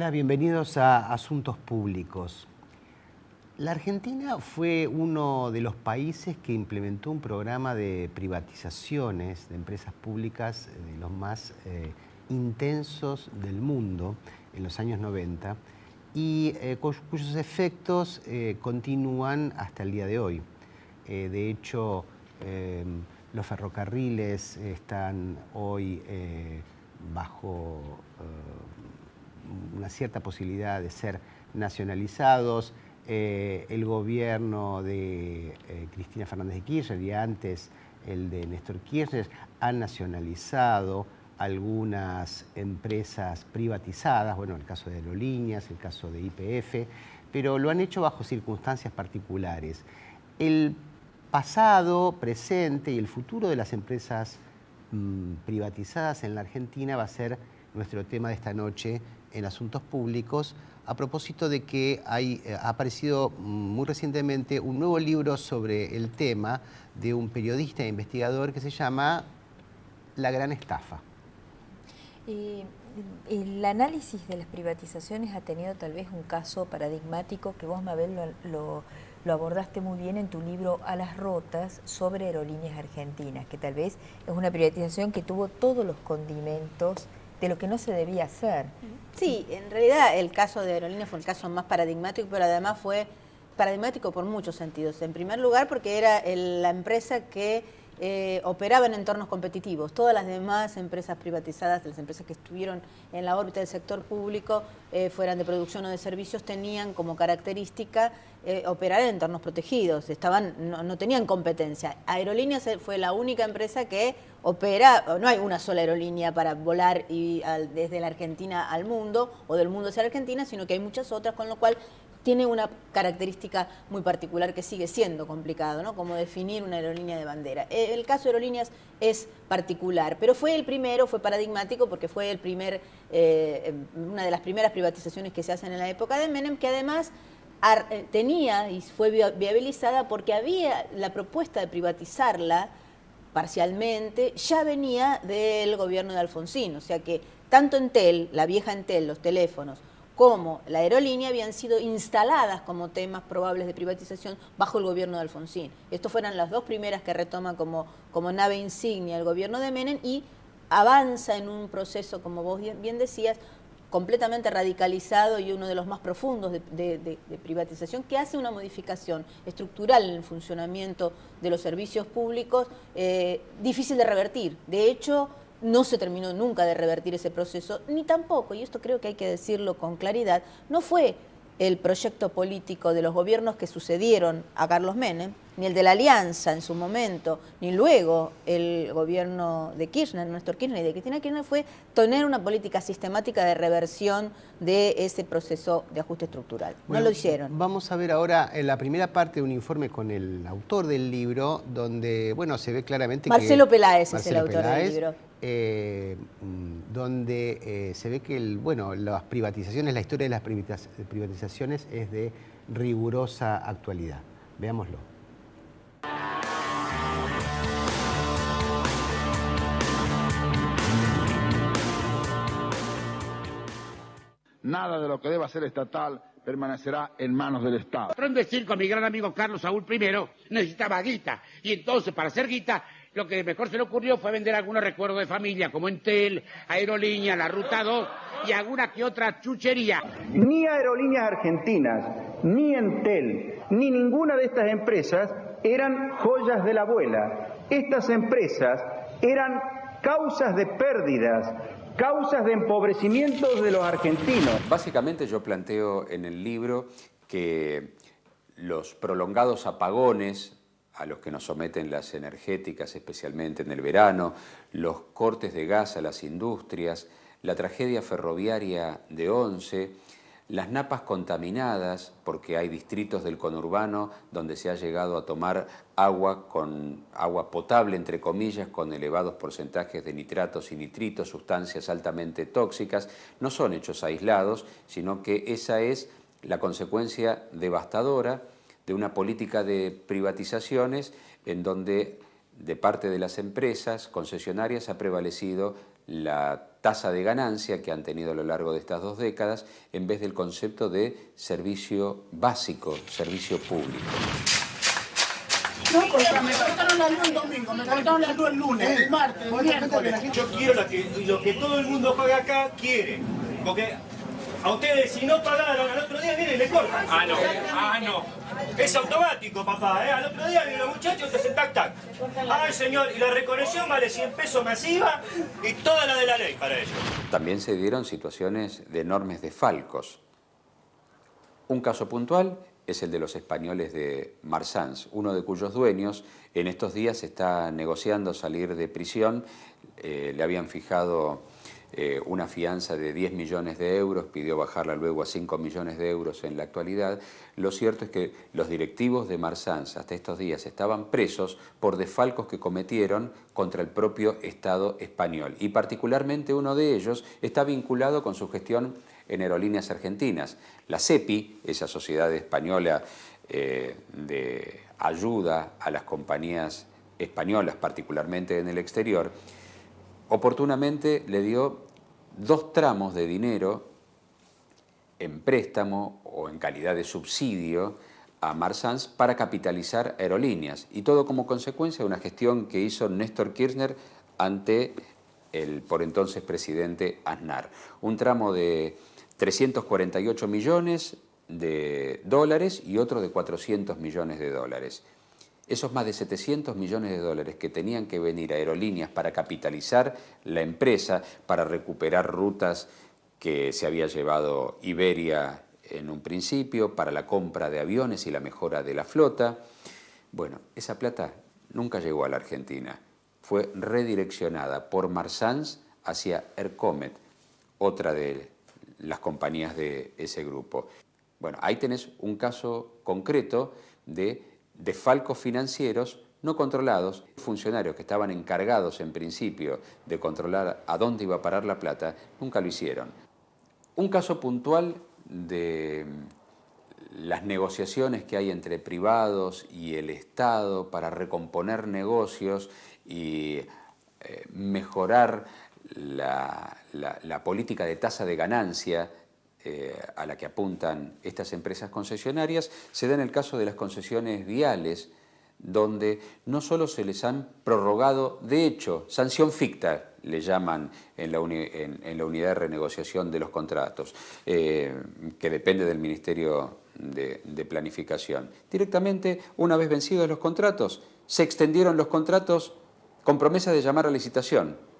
Hola, bienvenidos a Asuntos Públicos. La Argentina fue uno de los países que implementó un programa de privatizaciones de empresas públicas de los más intensos del mundo en los años 90 y cuyos efectos continúan hasta el día de hoy. De hecho, los ferrocarriles están hoy bajo una cierta posibilidad de ser nacionalizados. El gobierno de Cristina Fernández de Kirchner y antes el de Néstor Kirchner han nacionalizado algunas empresas privatizadas, bueno, el caso de Aerolíneas, el caso de YPF, pero lo han hecho bajo circunstancias particulares. El pasado, presente y el futuro de las empresas privatizadas en la Argentina va a ser nuestro tema de esta noche en Asuntos Públicos, a propósito de que ha aparecido muy recientemente un nuevo libro sobre el tema de un periodista e investigador que se llama La Gran Estafa. El análisis de las privatizaciones ha tenido tal vez un caso paradigmático que vos, Mabel, lo abordaste muy bien en tu libro A las Rotas sobre Aerolíneas Argentinas, que tal vez es una privatización que tuvo todos los condimentos de lo que no se debía hacer. Sí, en realidad el caso de Aerolíneas fue el caso más paradigmático, pero además fue paradigmático por muchos sentidos. En primer lugar, porque era la empresa que operaba en entornos competitivos. Todas las demás empresas privatizadas, las empresas que estuvieron en la órbita del sector público, fueran de producción o de servicios, tenían como característica operar en entornos protegidos, no tenían competencia. Aerolíneas fue la única empresa que opera, no hay una sola aerolínea para volar desde la Argentina al mundo o del mundo hacia la Argentina, sino que hay muchas otras, con lo cual tiene una característica muy particular que sigue siendo complicado, ¿no? Como definir una aerolínea de bandera. El caso de Aerolíneas es particular, pero fue el primero, fue paradigmático porque fue una de las primeras privatizaciones que se hacen en la época de Menem, que además tenía y fue viabilizada porque había la propuesta de privatizarla parcialmente, ya venía del gobierno de Alfonsín, o sea que tanto Entel, la vieja Entel, los teléfonos, como la aerolínea habían sido instaladas como temas probables de privatización bajo el gobierno de Alfonsín. Estas fueron las dos primeras que retoma como nave insignia el gobierno de Menem y avanza en un proceso, como vos bien decías, completamente radicalizado y uno de los más profundos de privatización, que hace una modificación estructural en el funcionamiento de los servicios públicos difícil de revertir. De hecho, no se terminó nunca de revertir ese proceso, ni tampoco, y esto creo que hay que decirlo con claridad, no fue el proyecto político de los gobiernos que sucedieron a Carlos Menem, ni el de la Alianza en su momento, ni luego el gobierno de Kirchner, Néstor Kirchner y de Cristina Kirchner, fue tener una política sistemática de reversión de ese proceso de ajuste estructural. Bueno, no lo hicieron. Vamos a ver ahora la primera parte de un informe con el autor del libro, donde, bueno, se ve claramente Marcelo Peláez es el Marcelo autor Peláez, del libro. Donde se ve que las privatizaciones, la historia de las privatizaciones es de rigurosa actualidad. Veámoslo. Nada de lo que deba ser estatal permanecerá en manos del Estado. Patrón de circo, mi gran amigo Carlos Saúl I, necesitaba guita. Y entonces, para hacer guita, lo que mejor se le ocurrió fue vender algunos recuerdos de familia, como Entel, Aerolínea, la Ruta 2 y alguna que otra chuchería. Ni Aerolíneas Argentinas, ni Entel, ni ninguna de estas empresas eran joyas de la abuela. Estas empresas eran causas de pérdidas, causas de empobrecimiento de los argentinos. Básicamente yo planteo en el libro que los prolongados apagones a los que nos someten las energéticas, especialmente en el verano, los cortes de gas a las industrias, la tragedia ferroviaria de Once, las napas contaminadas, porque hay distritos del conurbano donde se ha llegado a tomar agua potable, entre comillas, con elevados porcentajes de nitratos y nitritos, sustancias altamente tóxicas, no son hechos aislados, sino que esa es la consecuencia devastadora de una política de privatizaciones en donde de parte de las empresas concesionarias ha prevalecido la tasa de ganancia que han tenido a lo largo de estas 2 décadas en vez del concepto de servicio básico, servicio público. No, porque me cortaron la luz el domingo, me cortaron la luz el lunes, el martes, el miércoles. Yo quiero lo que todo el mundo paga acá, quiere. Porque a ustedes, si no pagaron, al otro día vienen y le cortan. Ah, no. Es automático, papá. Al otro día vienen los muchachos y te hacen tac, tac. Ay, señor, y la reconexión vale 100 pesos masiva y toda la de la ley para ellos. También se dieron situaciones de enormes desfalcos. Un caso puntual es el de los españoles de Marsans, uno de cuyos dueños en estos días está negociando salir de prisión. Le habían fijado una fianza de 10 millones de euros, pidió bajarla luego a 5 millones de euros en la actualidad. Lo cierto es que los directivos de Marsans hasta estos días estaban presos por desfalcos que cometieron contra el propio Estado español, y particularmente uno de ellos está vinculado con su gestión en Aerolíneas Argentinas. La SEPI, esa sociedad española de ayuda a las compañías españolas, particularmente en el exterior, oportunamente le dio 2 tramos de dinero en préstamo o en calidad de subsidio a Marsans para capitalizar Aerolíneas, y todo como consecuencia de una gestión que hizo Néstor Kirchner ante el por entonces presidente Aznar. Un tramo de 348 millones de dólares y otro de 400 millones de dólares. Esos más de 700 millones de dólares que tenían que venir a Aerolíneas para capitalizar la empresa, para recuperar rutas que se había llevado Iberia en un principio, para la compra de aviones y la mejora de la flota. Bueno, esa plata nunca llegó a la Argentina. Fue redireccionada por Marsans hacia Aircomet, otra de las compañías de ese grupo. Bueno, ahí tenés un caso concreto de desfalcos financieros no controlados. Funcionarios que estaban encargados en principio de controlar a dónde iba a parar la plata, nunca lo hicieron. Un caso puntual de las negociaciones que hay entre privados y el Estado para recomponer negocios y mejorar la política de tasa de ganancia a la que apuntan estas empresas concesionarias, se da en el caso de las concesiones viales, donde no solo se les han prorrogado, de hecho, sanción ficta, le llaman en la unidad de renegociación de los contratos, que depende del Ministerio de Planificación. Directamente, una vez vencidos los contratos, se extendieron los contratos con promesa de llamar a licitación.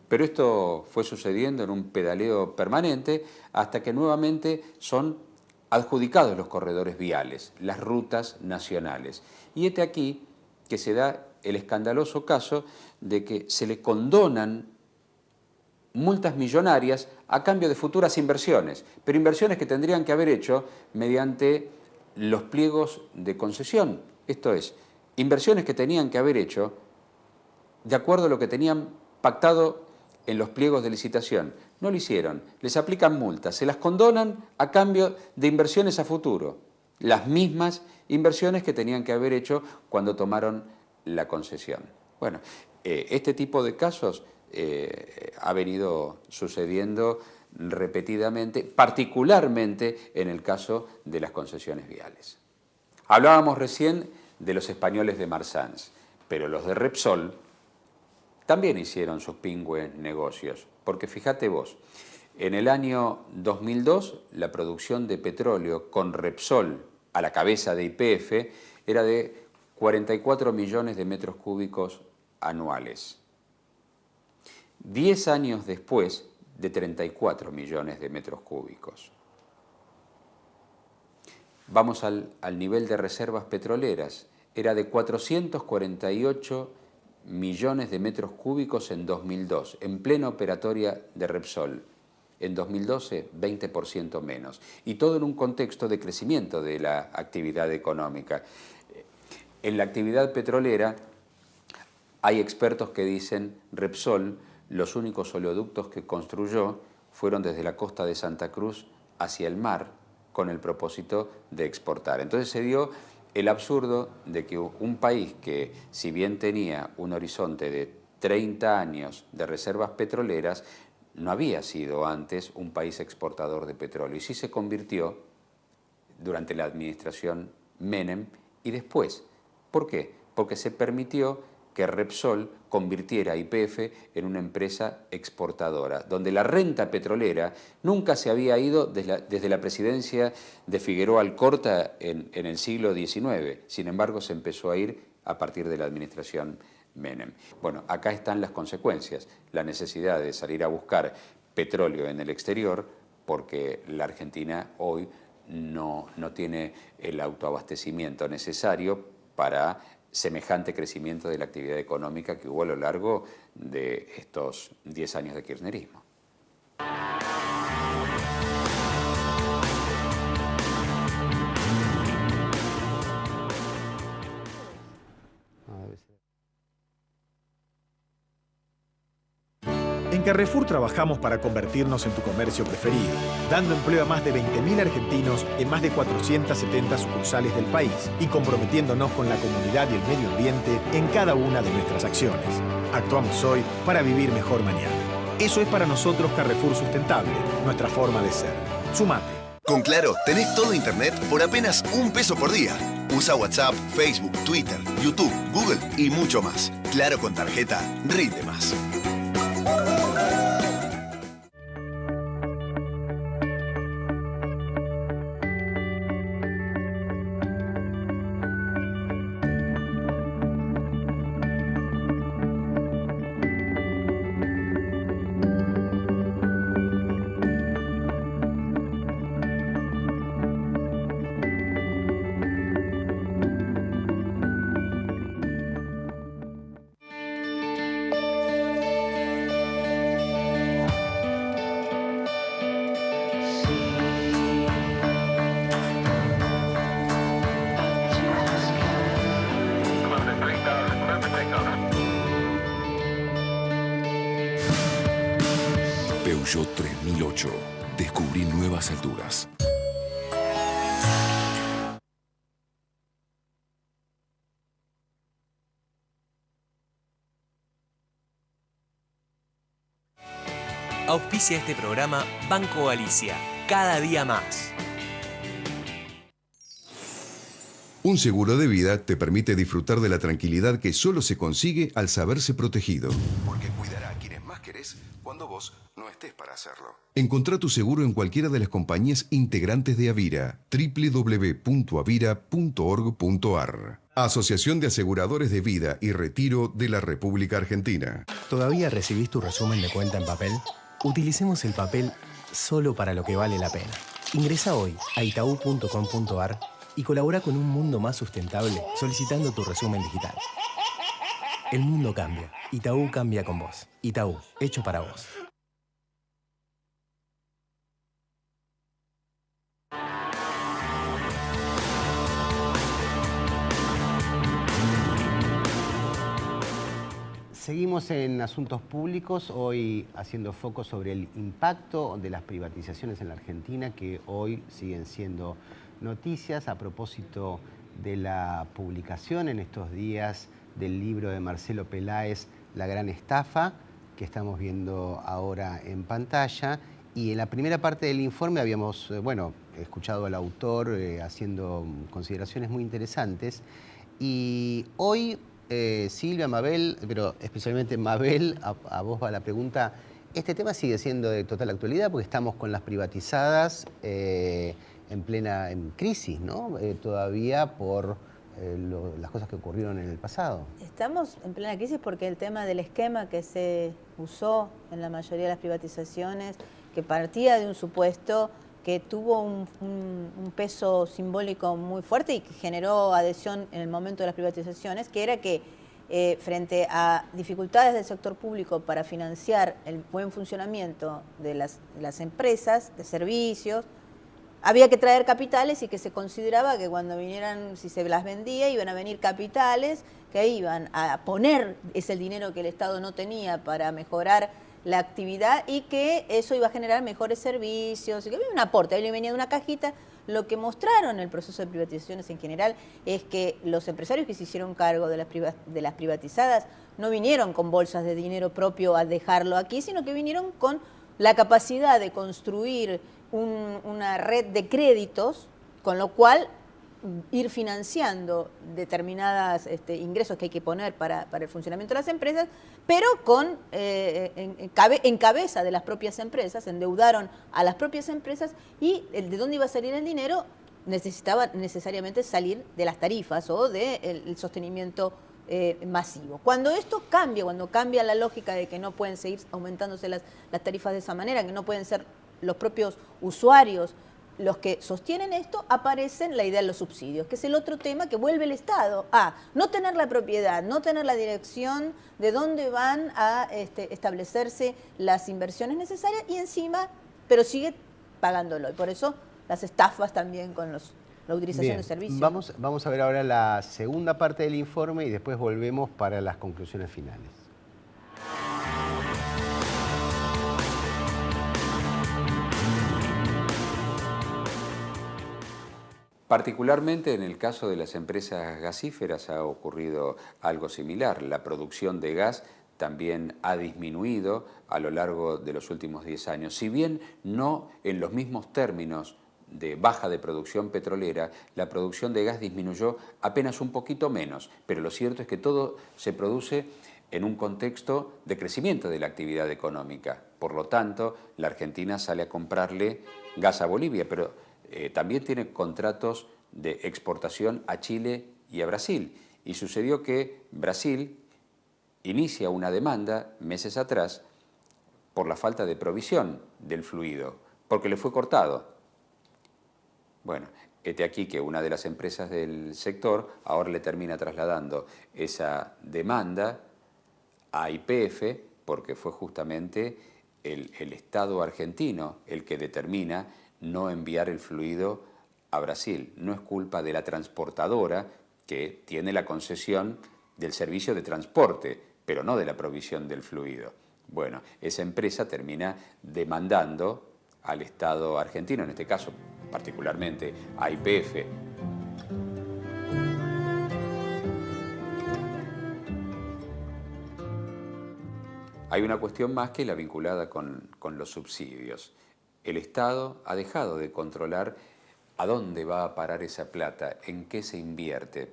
Pero esto fue sucediendo en un pedaleo permanente hasta que nuevamente son adjudicados los corredores viales, las rutas nacionales. Y este aquí que se da el escandaloso caso de que se le condonan multas millonarias a cambio de futuras inversiones, pero inversiones que tendrían que haber hecho mediante los pliegos de concesión. Esto es, inversiones que tenían que haber hecho de acuerdo a lo que tenían pactado en los pliegos de licitación. No lo hicieron, les aplican multas, se las condonan a cambio de inversiones a futuro, las mismas inversiones que tenían que haber hecho cuando tomaron la concesión. Bueno, este tipo de casos ha venido sucediendo repetidamente, particularmente en el caso de las concesiones viales. Hablábamos recién de los españoles de Marsans, pero los de Repsol también hicieron sus pingües negocios, porque fíjate vos, en el año 2002 la producción de petróleo con Repsol a la cabeza de YPF era de 44 millones de metros cúbicos anuales. 10 años después, de 34 millones de metros cúbicos. Vamos al nivel de reservas petroleras, era de 448 millones de metros cúbicos en 2002, en plena operatoria de Repsol. En 2012, 20% menos. Y todo en un contexto de crecimiento de la actividad económica. En la actividad petrolera hay expertos que dicen Repsol, los únicos oleoductos que construyó fueron desde la costa de Santa Cruz hacia el mar con el propósito de exportar. Entonces se dio el absurdo de que un país que, si bien tenía un horizonte de 30 años de reservas petroleras, no había sido antes un país exportador de petróleo. Y sí se convirtió durante la administración Menem y después. ¿Por qué? Porque se permitió que Repsol convirtiera a YPF en una empresa exportadora, donde la renta petrolera nunca se había ido desde la presidencia de Figueroa Alcorta en el siglo XIX. Sin embargo, se empezó a ir a partir de la administración Menem. Bueno, acá están las consecuencias, la necesidad de salir a buscar petróleo en el exterior, porque la Argentina hoy no tiene el autoabastecimiento necesario para semejante crecimiento de la actividad económica que hubo a lo largo de estos 10 años de kirchnerismo. En Carrefour trabajamos para convertirnos en tu comercio preferido, dando empleo a más de 20.000 argentinos en más de 470 sucursales del país y comprometiéndonos con la comunidad y el medio ambiente en cada una de nuestras acciones. Actuamos hoy para vivir mejor mañana. Eso es para nosotros Carrefour Sustentable, nuestra forma de ser. Sumate. Con Claro, tenés todo Internet por apenas $1 por día. Usa WhatsApp, Facebook, Twitter, YouTube, Google y mucho más. Claro con tarjeta, rinde más. Peugeot 3008. Descubrí nuevas alturas. Auspicia este programa Banco Galicia. Cada día más. Un seguro de vida te permite disfrutar de la tranquilidad que solo se consigue al saberse protegido. Porque cuidará a quienes más querés cuando vos no estés para hacerlo. Encontrá tu seguro en cualquiera de las compañías integrantes de Avira. www.avira.org.ar. Asociación de Aseguradores de Vida y Retiro de la República Argentina. ¿Todavía recibís tu resumen de cuenta en papel? Utilicemos el papel solo para lo que vale la pena. Ingresa hoy a itaú.com.ar y colabora con un mundo más sustentable solicitando tu resumen digital. El mundo cambia. Itaú cambia con vos. Itaú, hecho para vos. Seguimos en Asuntos Públicos, hoy haciendo foco sobre el impacto de las privatizaciones en la Argentina, que hoy siguen siendo noticias a propósito de la publicación en estos días del libro de Marcelo Peláez, La Gran Estafa, que estamos viendo ahora en pantalla. Y en la primera parte del informe habíamos, escuchado al autor haciendo consideraciones muy interesantes. Y hoy, Silvia, Mabel, pero especialmente Mabel, a vos va la pregunta. Este tema sigue siendo de total actualidad porque estamos con las privatizadas en crisis, ¿no? Todavía por las cosas que ocurrieron en el pasado. Estamos en plena crisis porque el tema del esquema que se usó en la mayoría de las privatizaciones, que partía de un supuesto que tuvo un peso simbólico muy fuerte y que generó adhesión en el momento de las privatizaciones, que era que frente a dificultades del sector público para financiar el buen funcionamiento de las empresas, de servicios, había que traer capitales y que se consideraba que cuando vinieran, si se las vendía, iban a venir capitales que iban a poner ese dinero que el Estado no tenía para mejorar la actividad y que eso iba a generar mejores servicios, y que había un aporte, ahí le venía de una cajita, lo que mostraron el proceso de privatizaciones en general es que los empresarios que se hicieron cargo de las privatizadas no vinieron con bolsas de dinero propio a dejarlo aquí, sino que vinieron con la capacidad de construir una red de créditos, con lo cual ir financiando determinados ingresos que hay que poner para el funcionamiento de las empresas, pero en cabeza de las propias empresas, endeudaron a las propias empresas y de dónde iba a salir el dinero necesitaba necesariamente salir de las tarifas o del sostenimiento masivo. Cuando esto cambia, cuando cambia la lógica de que no pueden seguir aumentándose las tarifas de esa manera, que no pueden ser los propios usuarios los que sostienen esto, aparecen la idea de los subsidios, que es el otro tema que vuelve el Estado a no tener la propiedad, no tener la dirección de dónde van a establecerse las inversiones necesarias y encima, pero sigue pagándolo. Y por eso las estafas también con la utilización de servicios. Vamos a ver ahora la segunda parte del informe y después volvemos para las conclusiones finales. Particularmente en el caso de las empresas gasíferas ha ocurrido algo similar. La producción de gas también ha disminuido a lo largo de los últimos 10 años. Si bien no en los mismos términos de baja de producción petrolera, la producción de gas disminuyó apenas un poquito menos, pero lo cierto es que todo se produce en un contexto de crecimiento de la actividad económica. Por lo tanto, la Argentina sale a comprarle gas a Bolivia, pero también tiene contratos de exportación a Chile y a Brasil. Y sucedió que Brasil inicia una demanda meses atrás por la falta de provisión del fluido, porque le fue cortado. Bueno, este aquí que una de las empresas del sector ahora le termina trasladando esa demanda a YPF, porque fue justamente el Estado argentino el que determina no enviar el fluido a Brasil. No es culpa de la transportadora que tiene la concesión del servicio de transporte, pero no de la provisión del fluido. Bueno, esa empresa termina demandando al Estado argentino, en este caso particularmente a YPF. Hay una cuestión más que la vinculada con los subsidios. El Estado ha dejado de controlar a dónde va a parar esa plata, en qué se invierte.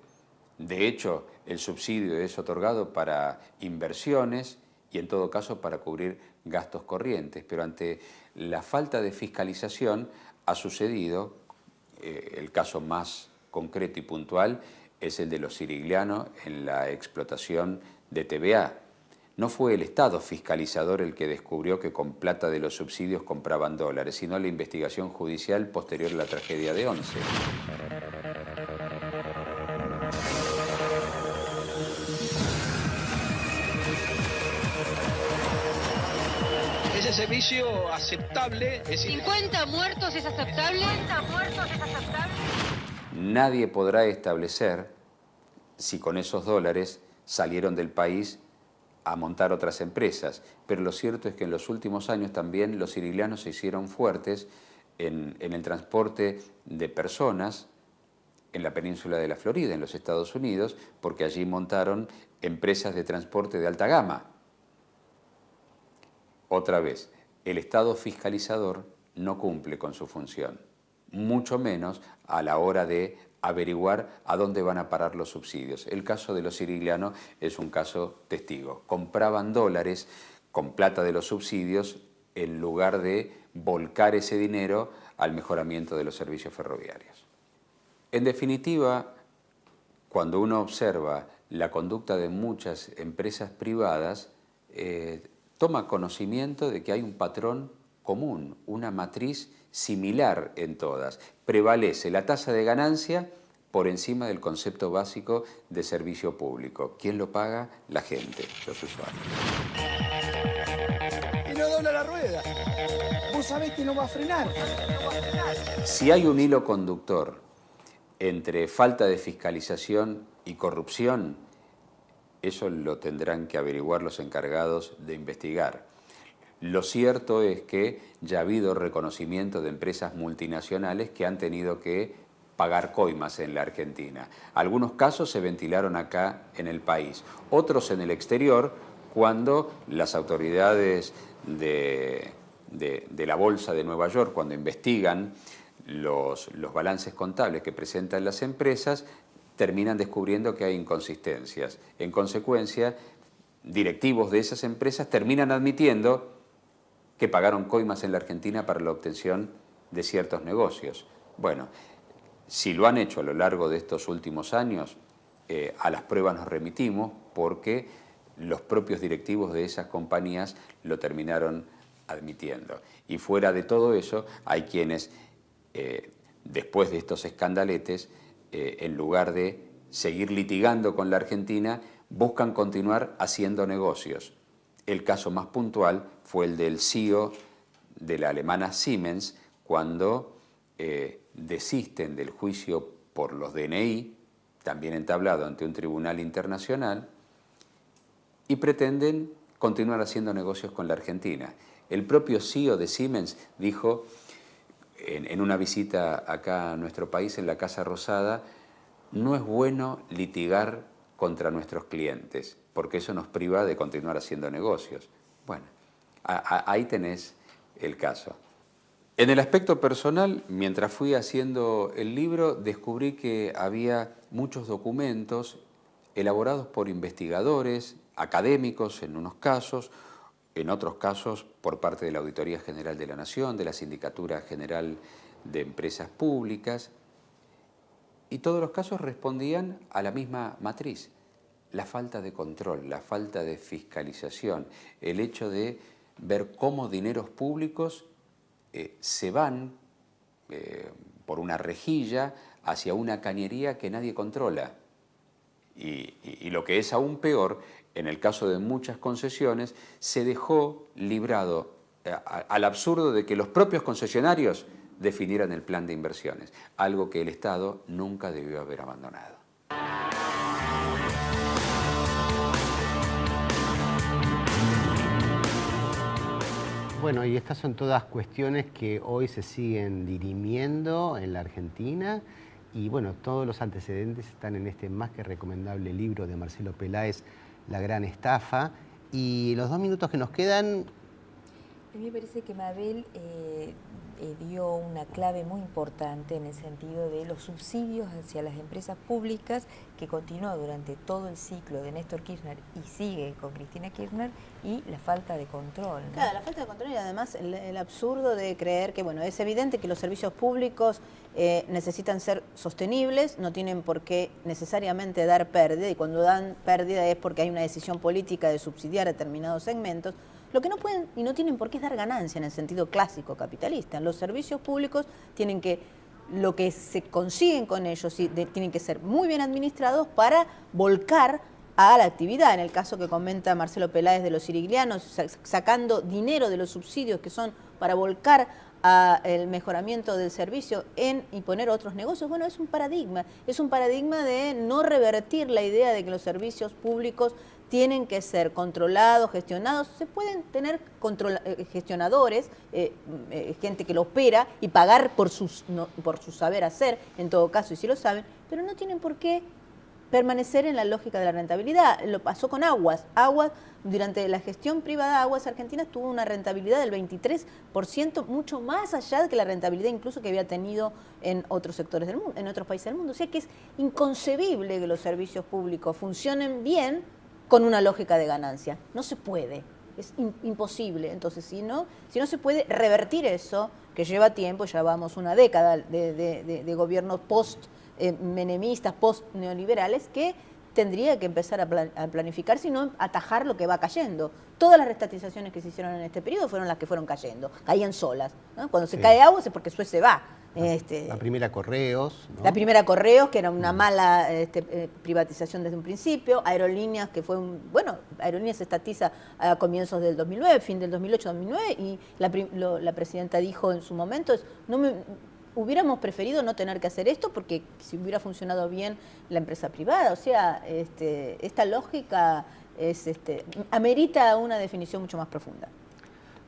De hecho, el subsidio es otorgado para inversiones y en todo caso para cubrir gastos corrientes, pero ante la falta de fiscalización ha sucedido, el caso más concreto y puntual es el de los Sirigliano en la explotación de TVA. No fue el Estado fiscalizador el que descubrió que con plata de los subsidios compraban dólares, sino la investigación judicial posterior a la tragedia de Once. ¿Ese servicio aceptable? Es 50 muertos es aceptable. 50 muertos es aceptable. Nadie podrá establecer si con esos dólares salieron del país a montar otras empresas, pero lo cierto es que en los últimos años también los siriglianos se hicieron fuertes en el transporte de personas en la península de la Florida, en los Estados Unidos, porque allí montaron empresas de transporte de alta gama. Otra vez, el Estado fiscalizador no cumple con su función, mucho menos a la hora de averiguar a dónde van a parar los subsidios. El caso de los Sirigliano es un caso testigo. Compraban dólares con plata de los subsidios en lugar de volcar ese dinero al mejoramiento de los servicios ferroviarios. En definitiva, cuando uno observa la conducta de muchas empresas privadas, toma conocimiento de que hay un patrón común, una matriz similar en todas. Prevalece la tasa de ganancia por encima del concepto básico de servicio público. ¿Quién lo paga? La gente, los usuarios. Y no dobla la rueda. Vos sabés que no va a frenar. Si hay un hilo conductor entre falta de fiscalización y corrupción, eso lo tendrán que averiguar los encargados de investigar. Lo cierto es que ya ha habido reconocimiento de empresas multinacionales que han tenido que pagar coimas en la Argentina. Algunos casos se ventilaron acá en el país, otros en el exterior, cuando las autoridades de la Bolsa de Nueva York, cuando investigan los balances contables que presentan las empresas, terminan descubriendo que hay inconsistencias. En consecuencia, directivos de esas empresas terminan admitiendo que pagaron coimas en la Argentina para la obtención de ciertos negocios. Bueno, si lo han hecho a lo largo de estos últimos años, a las pruebas nos remitimos porque los propios directivos de esas compañías lo terminaron admitiendo. Y fuera de todo eso, hay quienes, después de estos escandaletes, en lugar de seguir litigando con la Argentina, buscan continuar haciendo negocios. El caso más puntual fue el del CEO de la alemana Siemens, cuando desisten del juicio por los DNI, también entablado ante un tribunal internacional, y pretenden continuar haciendo negocios con la Argentina. El propio CEO de Siemens dijo en una visita acá a nuestro país, en la Casa Rosada, no es bueno litigar contra nuestros clientes, porque eso nos priva de continuar haciendo negocios. Bueno, ahí tenés el caso. En el aspecto personal, mientras fui haciendo el libro, descubrí que había muchos documentos elaborados por investigadores, académicos en unos casos, en otros casos por parte de la Auditoría General de la Nación, de la Sindicatura General de Empresas Públicas, y todos los casos respondían a la misma matriz: la falta de control, la falta de fiscalización, el hecho de ver cómo dineros públicos se van por una rejilla hacia una cañería que nadie controla. Y lo que es aún peor, en el caso de muchas concesiones, se dejó librado al absurdo de que los propios concesionarios definieran el plan de inversiones, algo que el Estado nunca debió haber abandonado. Bueno, y estas son todas cuestiones que hoy se siguen dirimiendo en la Argentina, y bueno, todos los antecedentes están en este más que recomendable libro de Marcelo Peláez, La Gran Estafa. Y los 2 minutos que nos quedan... A mí me parece que Mabel dio una clave muy importante en el sentido de los subsidios hacia las empresas públicas, que continúa durante todo el ciclo de Néstor Kirchner y sigue con Cristina Kirchner, y la falta de control, ¿no? Claro, la falta de control, y además el absurdo de creer que, bueno, es evidente que los servicios públicos necesitan ser sostenibles, no tienen por qué necesariamente dar pérdida, y cuando dan pérdida es porque hay una decisión política de subsidiar determinados segmentos. Lo que no pueden y no tienen por qué es dar ganancia en el sentido clásico capitalista. Los servicios públicos tienen que, lo que se consiguen con ellos, tienen que ser muy bien administrados para volcar a la actividad. En el caso que comenta Marcelo Peláez de los siriglianos, sacando dinero de los subsidios que son para volcar al mejoramiento del servicio y poner otros negocios, bueno, es un paradigma de no revertir la idea de que los servicios públicos tienen que ser controlados, gestionados. Se pueden tener gestionadores, gente que lo opera y pagar por su saber hacer, en todo caso, y si lo saben, pero no tienen por qué permanecer en la lógica de la rentabilidad. Lo pasó con Aguas. Aguas, durante la gestión privada de Aguas Argentinas, tuvo una rentabilidad del 23%, mucho más allá de la rentabilidad incluso que había tenido en otros sectores del mundo, en otros países del mundo. O sea que es inconcebible que los servicios públicos funcionen bien con una lógica de ganancia. No se puede, es imposible. Entonces, si no se puede revertir eso, que lleva tiempo, ya vamos una década de gobiernos post-menemistas, post-neoliberales, que tendría que empezar a planificar, sino atajar lo que va cayendo. Todas las restatizaciones que se hicieron en este periodo fueron las que fueron cayendo, caían solas, ¿no? Cuando se cae agua es porque Suez se va. La primera Correos, ¿no? La primera Correos, que era una mala privatización desde un principio. Aerolíneas, que fue Aerolíneas se estatiza a comienzos del 2009, fin del 2008-2009, y la presidenta dijo en su momento, hubiéramos preferido no tener que hacer esto porque si hubiera funcionado bien la empresa privada. O sea, esta lógica amerita una definición mucho más profunda.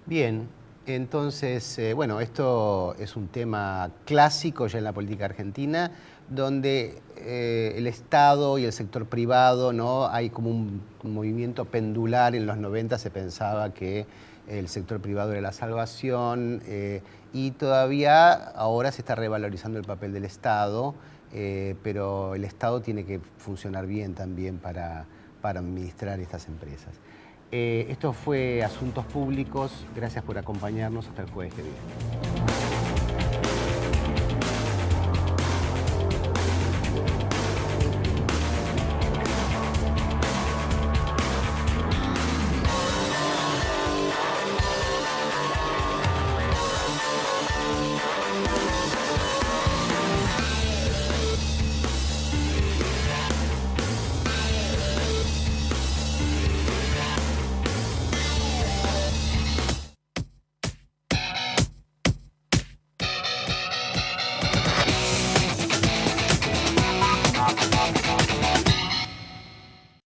Bien, entonces, bueno, esto es un tema clásico ya en la política argentina, donde el Estado y el sector privado, ¿no? Hay como un movimiento pendular. En los 90 se pensaba que el sector privado era la salvación, y todavía ahora se está revalorizando el papel del Estado, pero el Estado tiene que funcionar bien también para administrar estas empresas. Esto fue Asuntos Públicos. Gracias por acompañarnos. Hasta el jueves que viene.